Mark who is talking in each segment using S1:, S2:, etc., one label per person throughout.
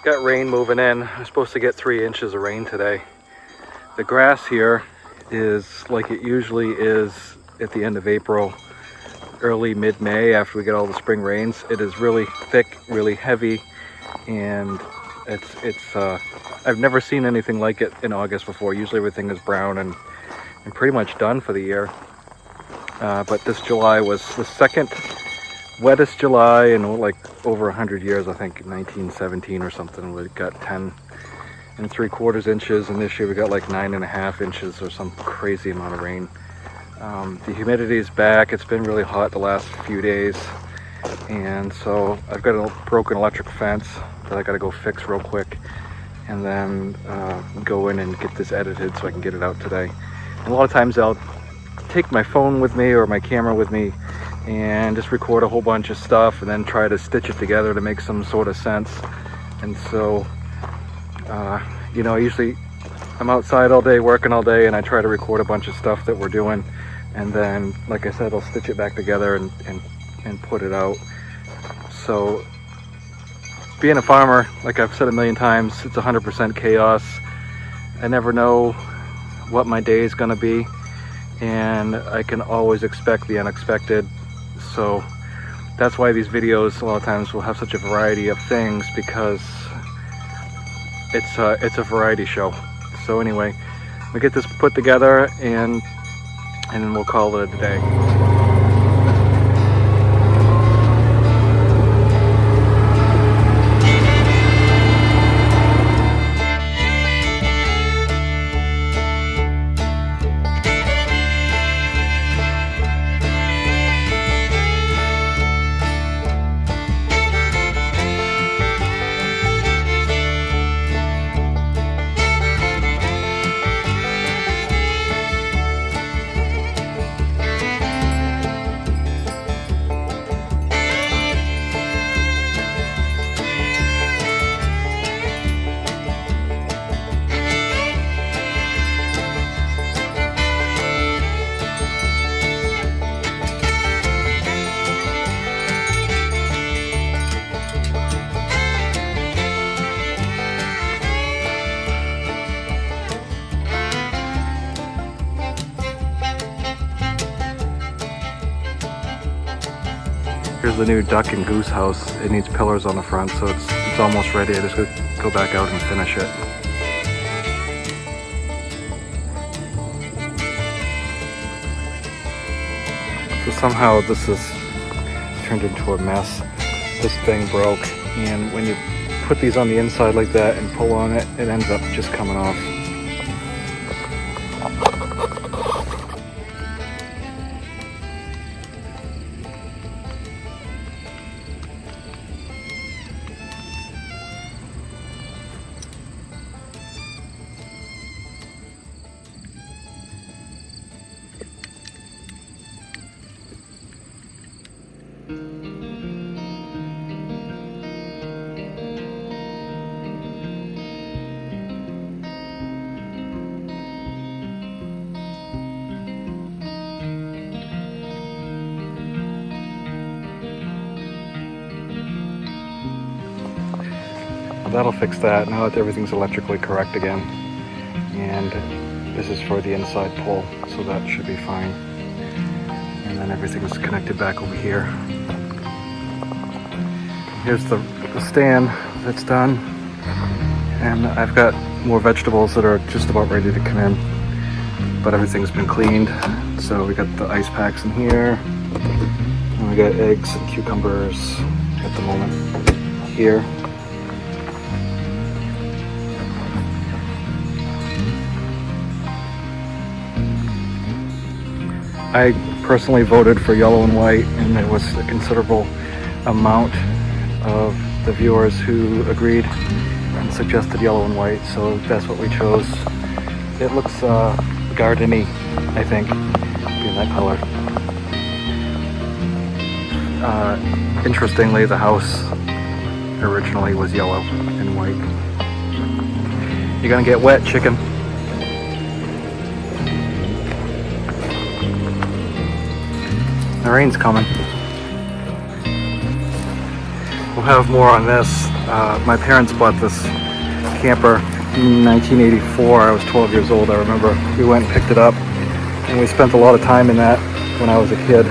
S1: Got rain moving in. I'm supposed to get 3 inches of rain today. The grass here is like it usually is at the end of April, early mid-May after we get all the spring rains. It is really thick, really heavy, and it's I've never seen anything like it in August before. Usually everything is brown and pretty much done for the year. But this July was the second wettest July in like over 100 years. I think 1917 or something. We got 10 3/4 inches, and this year we got like 9.5 inches or some crazy amount of rain. The humidity is back. It's been really hot the last few days, and so I've got a broken electric fence that I got to go fix real quick, and then go in and get this edited so I can get it out today. And a lot of times I'll take my phone with me or my camera with me and just record a whole bunch of stuff and then try to stitch it together to make some sort of sense. And so you know, usually I'm outside all day, working all day, and I try to record a bunch of stuff that we're doing, and then, like I said, I'll stitch it back together and put it out. So being a farmer, like I've said a million times, it's 100% chaos. I never know what my day is going to be, and I can always expect the unexpected. So that's why these videos a lot of times will have such a variety of things, because it's a variety show. So anyway, we get this put together and then we'll call it a day. Here's the new duck and goose house. It needs pillars on the front, so it's almost ready. I just go back out and finish it. So somehow this is turned into a mess. This thing broke, and when you put these on the inside like that and pull on it, it ends up just coming off. That'll fix that. Now that everything's electrically correct again, and this is for the inside pull, so that should be fine. And then everything's connected back over here. Here's the stand that's done, and I've got more vegetables that are just about ready to come in, but everything's been cleaned. So we got the ice packs in here, and we got eggs and cucumbers at the moment here. I personally voted for yellow and white, and there was a considerable amount of the viewers who agreed and suggested yellow and white, so that's what we chose. It looks gardeny, I think, being that color. Interestingly, the house originally was yellow and white. You're gonna get wet, chicken. The rain's coming. We'll have more on this. My parents bought this camper in 1984. I was 12 years old. I remember we went and picked it up, and we spent a lot of time in that when I was a kid.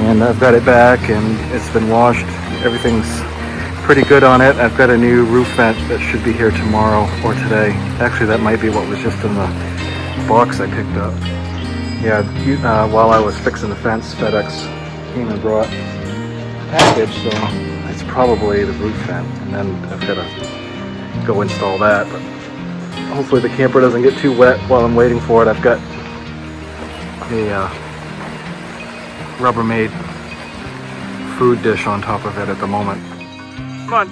S1: And I've got it back, and it's been washed. Everything's pretty good on it. I've got a new roof vent that should be here tomorrow or today. Actually, that might be what was just in the box I picked up. Yeah, while I was fixing the fence, FedEx came and brought a package, so it's probably the roof vent, and then I've got to go install that. But hopefully the camper doesn't get too wet while I'm waiting for it. I've got a Rubbermaid food dish on top of it at the moment. Come on,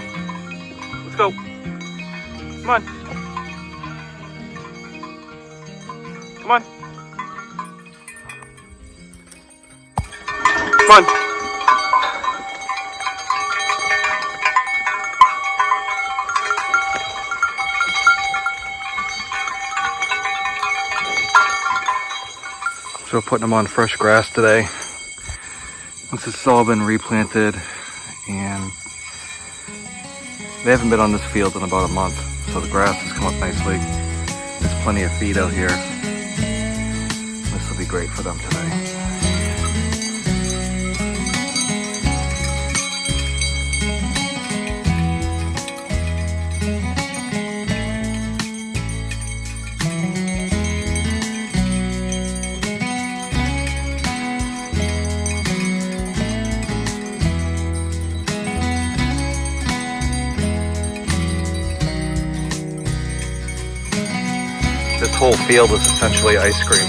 S1: let's go. Come on. Come on. Come on. So we're putting them on fresh grass today. This has all been replanted, and they haven't been on this field in about a month, so the grass has come up nicely. There's plenty of feed out here. This will be great for them today. This whole field is essentially ice cream.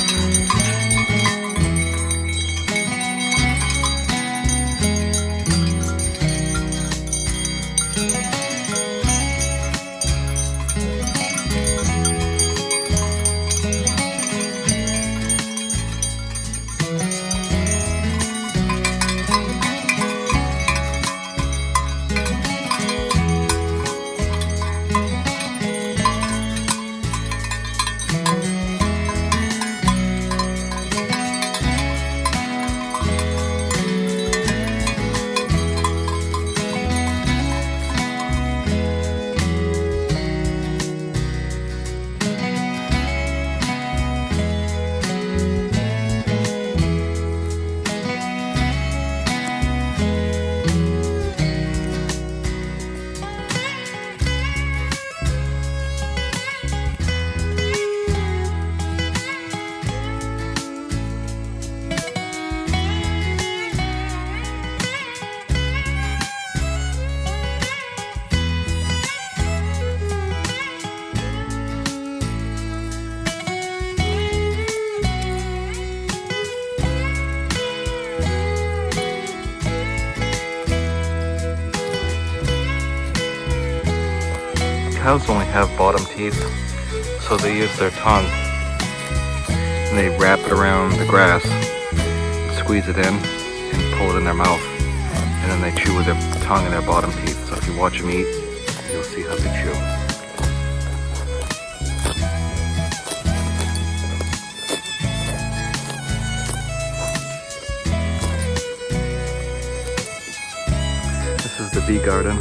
S1: Cows only have bottom teeth, so they use their tongue and they wrap it around the grass, squeeze it in, and pull it in their mouth, and then they chew with their tongue and their bottom teeth. So if you watch them eat, you'll see how they chew. This is the bee garden.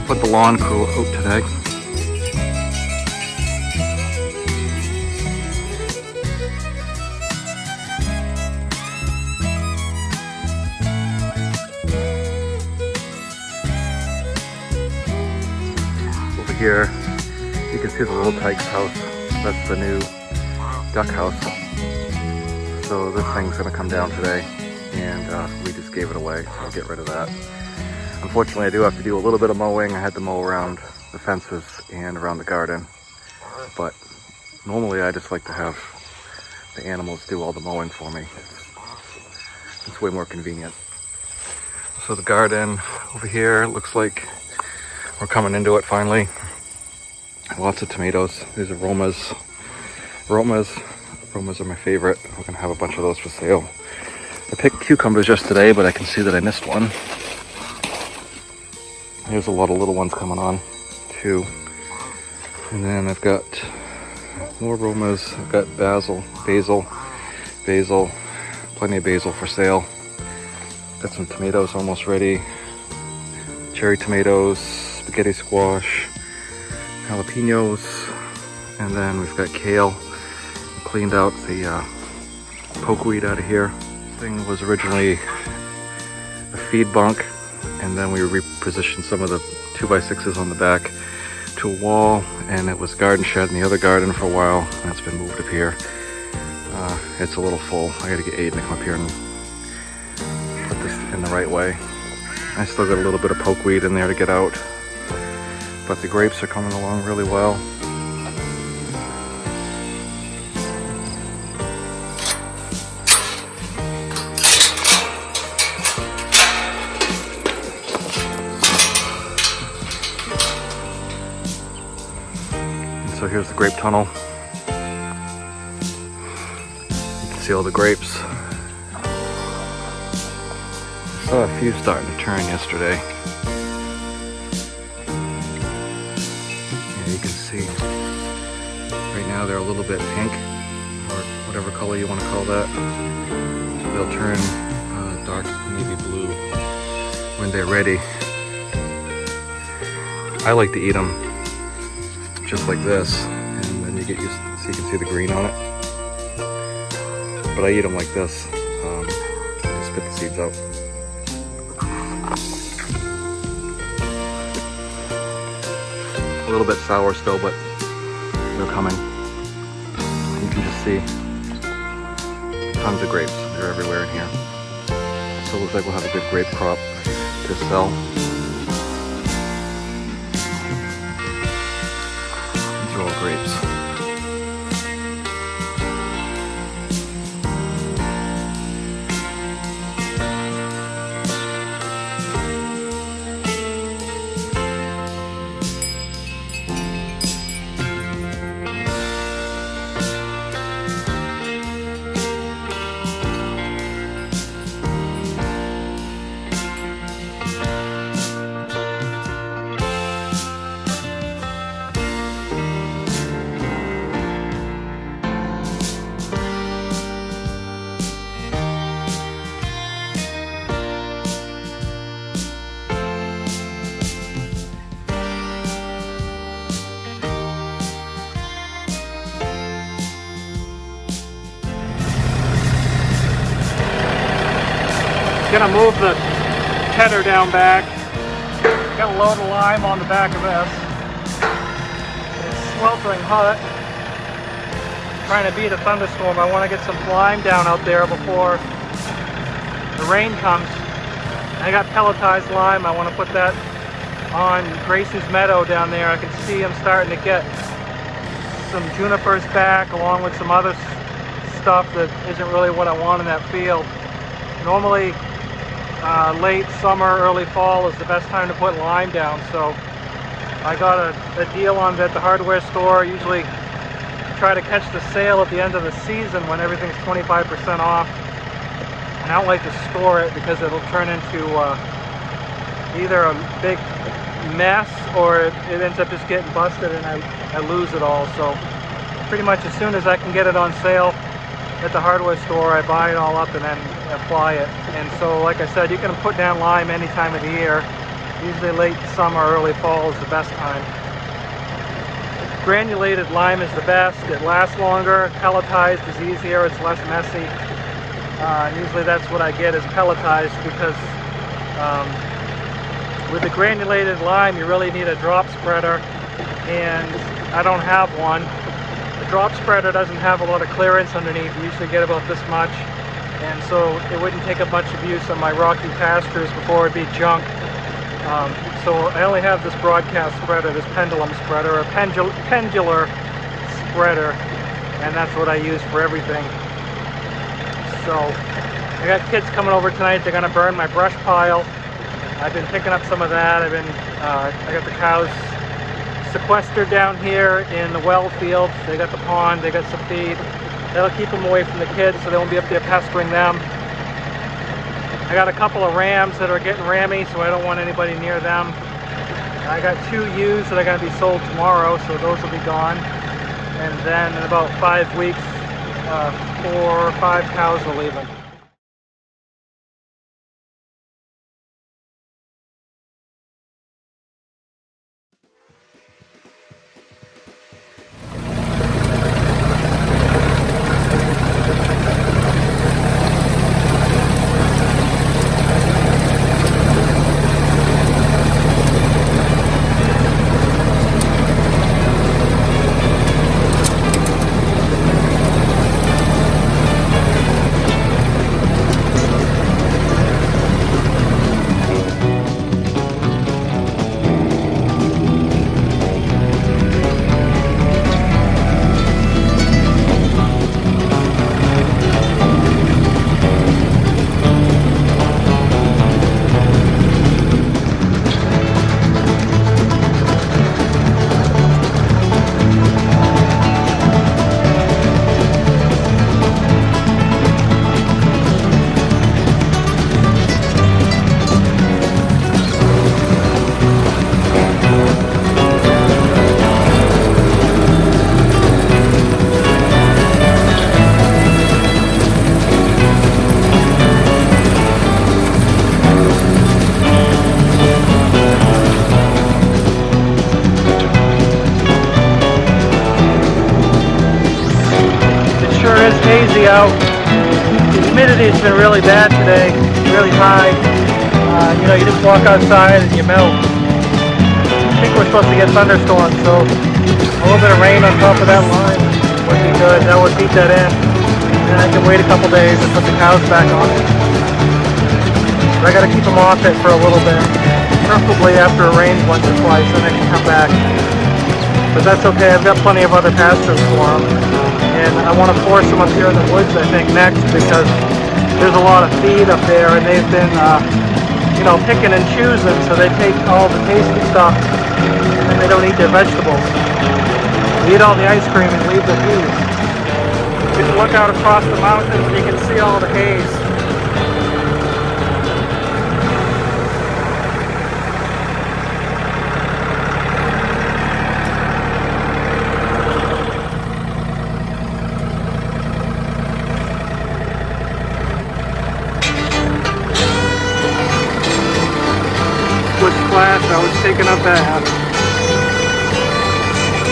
S1: Put the lawn crew out today. Over here, you can see the little Tyke's house. That's the new duck house. So this thing's gonna come down today, and we just gave it away, so I'll get rid of that. Unfortunately, I do have to do a little bit of mowing. I had to mow around the fences and around the garden. But normally I just like to have the animals do all the mowing for me. It's way more convenient. So the garden over here looks like we're coming into it finally. Lots of tomatoes. These are Romas. Romas are my favorite. We're gonna have a bunch of those for sale. I picked cucumbers yesterday, but I can see that I missed one. There's a lot of little ones coming on too. And then I've got more aromas. I've got basil, plenty of basil for sale. Got some tomatoes almost ready. Cherry tomatoes, spaghetti squash, jalapenos, and then we've got kale. Cleaned out the pokeweed out of here. This thing was originally a feed bunk, and then we repositioned some of the 2x6s on the back to a wall, and it was garden shed in the other garden for a while. That's been moved up here. It's a little full. I gotta get Aiden to come up here and put this in the right way. I still got a little bit of pokeweed in there to get out, but the grapes are coming along really well. So here's the grape tunnel. You can see all the grapes. I saw a few starting to turn yesterday. Yeah, you can see right now they're a little bit pink, or whatever color you want to call that. They'll turn dark navy blue when they're ready. I like to eat them just like this, and then you get used to, so you can see the green on it. But I eat them like this. Just spit the seeds out. A little bit sour still, but they're coming. You can just see tons of grapes. They're everywhere in here. So it looks like we'll have a good grape crop to sell. These are all grapes. Gonna move the tedder down back. Got a load of lime on the back of this. It's sweltering hot. Trying to beat a thunderstorm. I want to get some lime down out there before the rain comes. I got pelletized lime. I want to put that on Gracie's meadow down there. I can see I'm starting to get some junipers back, along with some other stuff that isn't really what I want in that field. Normally, late summer, early fall is the best time to put lime down, so I got a deal on it at the hardware store. I usually try to catch the sale at the end of the season when everything's 25% off, and I don't like to store it because it'll turn into either a big mess or it ends up just getting busted and I lose it all. So pretty much as soon as I can get it on sale at the hardware store, I buy it all up and then apply it. And so, like I said, you can put down lime any time of the year. Usually late summer, early fall is the best time. Granulated lime is the best. It lasts longer. Pelletized is easier. It's less messy. Usually that's what I get, is pelletized, because with the granulated lime you really need a drop spreader, and I don't have one. The drop spreader doesn't have a lot of clearance underneath. You usually get about this much, and so it wouldn't take up much of use on my rocky pastures before it'd be junk. So I only have this broadcast spreader, this pendulum spreader, or pendular spreader, and that's what I use for everything. So I got kids coming over tonight. They're gonna burn my brush pile. I've been picking up some of that. I got the cows sequestered down here in the well field. They got the pond, they got some feed. That'll keep them away from the kids, so they won't be up there pestering them. I got a couple of rams that are getting rammy, so I don't want anybody near them.
S2: I got 2 ewes that are going to be sold tomorrow, so those will be gone. And then in about 5 weeks, 4 or 5 cows will leave them. Hazy out. The humidity's been really bad today, really high. You just walk outside and you melt. I think we're supposed to get thunderstorms, so a little bit of rain on top of that line would be good. That would beat that in. And I can wait a couple days and put the cows back on it. But I gotta keep them off it for a little bit. Preferably after it rains once or twice, then I can come back. But that's okay, I've got plenty of other pastures for them. And I want to force them up here in the woods, I think, next, because there's a lot of feed up there, and they've been, picking and choosing, so they take all the tasty stuff, and they don't eat their vegetables. They eat all the ice cream and leave the peas. You can look out across the mountains, and you can see all the haze. I was taking up that.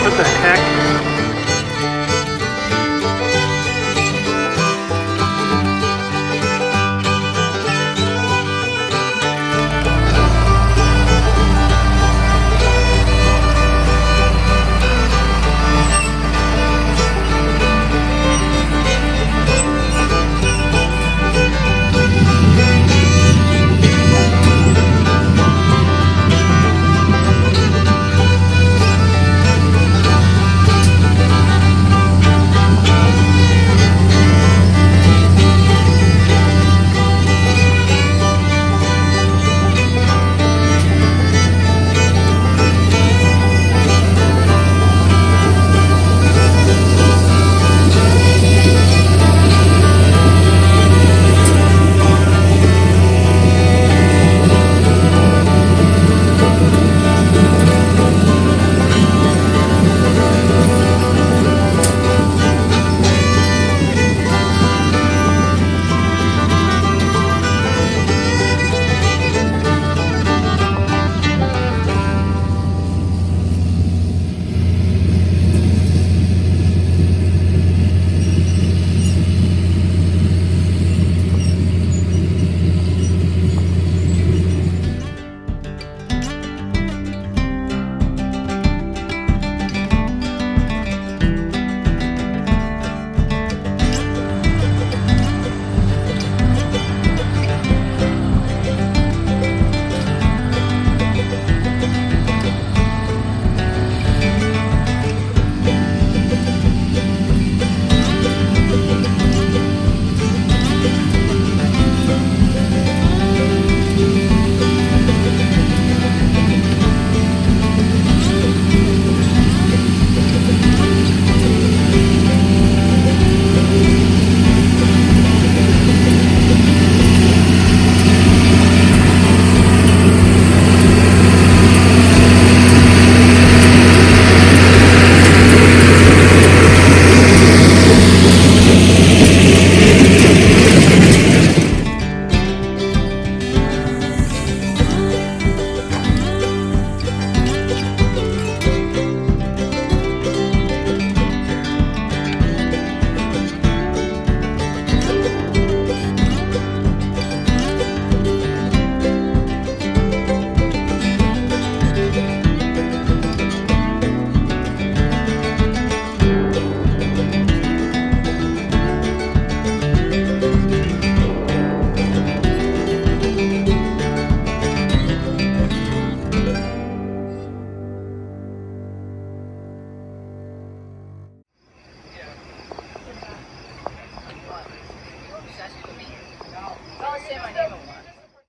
S2: What the heck?